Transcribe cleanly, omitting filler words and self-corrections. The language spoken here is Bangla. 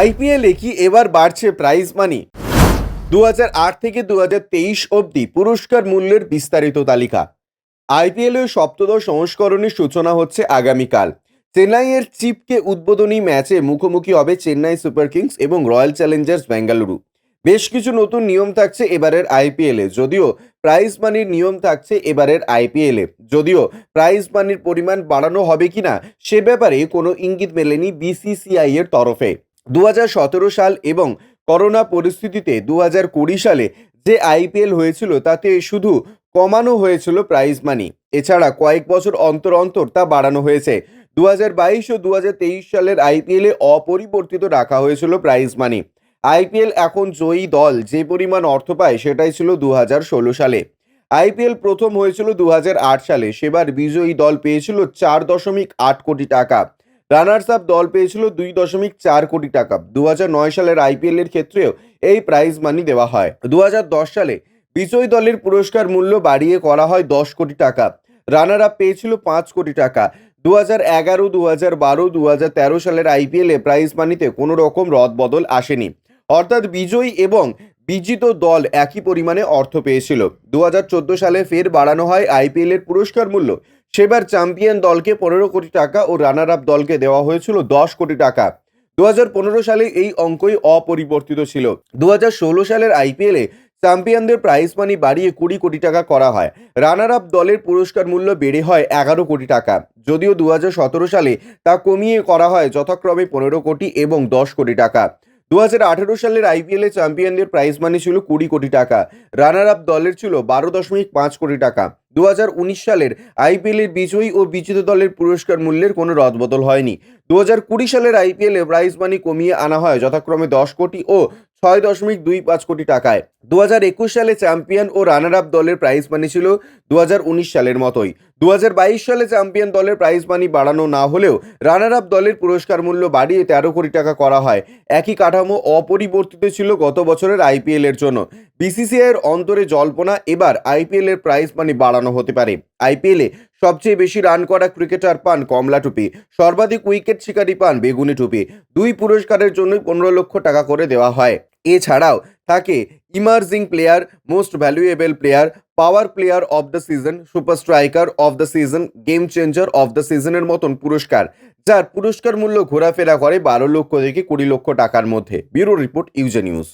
আইপিএলে কি এবার বাড়ছে প্রাইজ মানি? 2008 থেকে 2023 অবধি পুরস্কার মূল্যের বিস্তারিত তালিকা। আইপিএলের সপ্তদশ সংস্করণের সূচনা হচ্ছে আগামীকাল। চেন্নাইয়ের চিপকে উদ্বোধনী ম্যাচে মুখোমুখি হবে চেন্নাই সুপার কিংস এবং রয়্যাল চ্যালেঞ্জার্স বেঙ্গালুরু। বেশ কিছু নতুন নিয়ম থাকছে এবারের আইপিএলে, যদিও প্রাইজ মানির নিয়ম থাকছে এবারের আইপিএলে। যদিও প্রাইজ মানির পরিমাণ বাড়ানো হবে কিনা সে ব্যাপারে কোনো ইঙ্গিত মেলেনি বিসিসিআই এর তরফে। 2017 সাল এবং করোনা পরিস্থিতিতে 2020 সালে যে আইপিএল হয়েছিল তাতে শুধু কমানো হয়েছিল প্রাইজ মানি, এছাড়া কয়েক বছর অন্তর অন্তর তা বাড়ানো হয়েছে। 2022 ও 2023 সালের আইপিএলে অপরিবর্তিত রাখা হয়েছিল প্রাইজ মানি। আইপিএল এখন জয়ী দল যে পরিমাণ অর্থ পায় সেটাই ছিল 2016 সালে। আইপিএল প্রথম হয়েছিল 2008 সালে, সেবার বিজয়ী দল পেয়েছিল 4.8 কোটি টাকা। রানার্স আপ দল পেয়েছিল 2.4 কোটি টাকা। 2009 সালের আইপিএল এর ক্ষেত্রেও এই প্রাইজ মানি দেওয়া হয়। 2010 সালে বিজয়ী দলের পুরস্কার মূল্য বাড়িয়ে করা হয় 10 কোটি টাকা। রানার আপ পেয়েছিল 5 কোটি টাকা। 2011, 2012, 2013 সালের আইপিএলে প্রাইজ মানিতে কোনো রকম রদবদল আসেনি, অর্থাৎ বিজয়ী এবং বিজিত দল একই পরিমাণে অর্থ পেয়েছিল। 2014 সালে ফের বাড়ানো হয় আইপিএল এর পুরস্কার মূল্য। সেবার চ্যাম্পিয়ন দলকে 15 কোটি টাকা ও রানার আপ দলকে দেওয়া হয়েছিল 10 কোটি টাকা। 2015 সালে এই অঙ্কই অপরিবর্তিত ছিল। 2016 সালের আইপিএলে চ্যাম্পিয়নদের প্রাইজ মানি বাড়িয়ে 20 কোটি টাকা করা হয়। রানার আপ দলের পুরস্কার মূল্য বেড়ে হয় 11 কোটি টাকা, যদিও 2017 সালে তা কমিয়ে করা হয় যথাক্রমে 15 কোটি এবং 10 কোটি টাকা। 2018 সালের আইপিএলে চ্যাম্পিয়নদের প্রাইজ মানি ছিল 20 কোটি টাকা, রানার আপ দলের ছিল 12.5 কোটি টাকা। 2019 সালের আইপিএলের বিজয়ী ও বিজিত দলের পুরস্কার মূল্যের কোনো রদবদল হয়নি। 2020 সালের আইপিএলে প্রাইজ মানি কমিয়ে আনা হয় যথাক্রমে 10 কোটি ও 6.25 কোটি টাকায়। 2021 সালে চ্যাম্পিয়ন ও রানার আপ দলের প্রাইজ মানি ছিল 2019 সালের মতোই। 2022 সালে চ্যাম্পিয়ন দলের প্রাইজ মানি বাড়ানো না হলেও রানার আপ দলের পুরস্কার মূল্য বাড়িয়ে 13 কোটি টাকা করা হয়। একই কাঠামো অপরিবর্তিত ছিল গত বছরের আইপিএল এর জন্য। বিসিসিআই এর অন্তরে জল্পনা, এবার আইপিএল এর প্রাইজ মানি বাড়ানো হতে পারে। আইপিএলে সবচেয়ে বেশি রান করা ক্রিকেটার পান কমলা টুপি, সর্বাধিক উইকেট শিকারী পান বেগুনি টুপি। দুই পুরস্কারের জন্যই 15 লক্ষ টাকা করে দেওয়া হয়। এছাড়াও থাকে emerging player, most valuable player, power player of the season, super striker of the season, game changer of the সিজনের মতন পুরস্কার, যার পুরস্কার মূল্য ঘোরাফেরা করে 12 লক্ষ থেকে 20 লক্ষ টাকার মধ্যে। ব্যুরো রিপোর্ট, ইউজে নিউজ।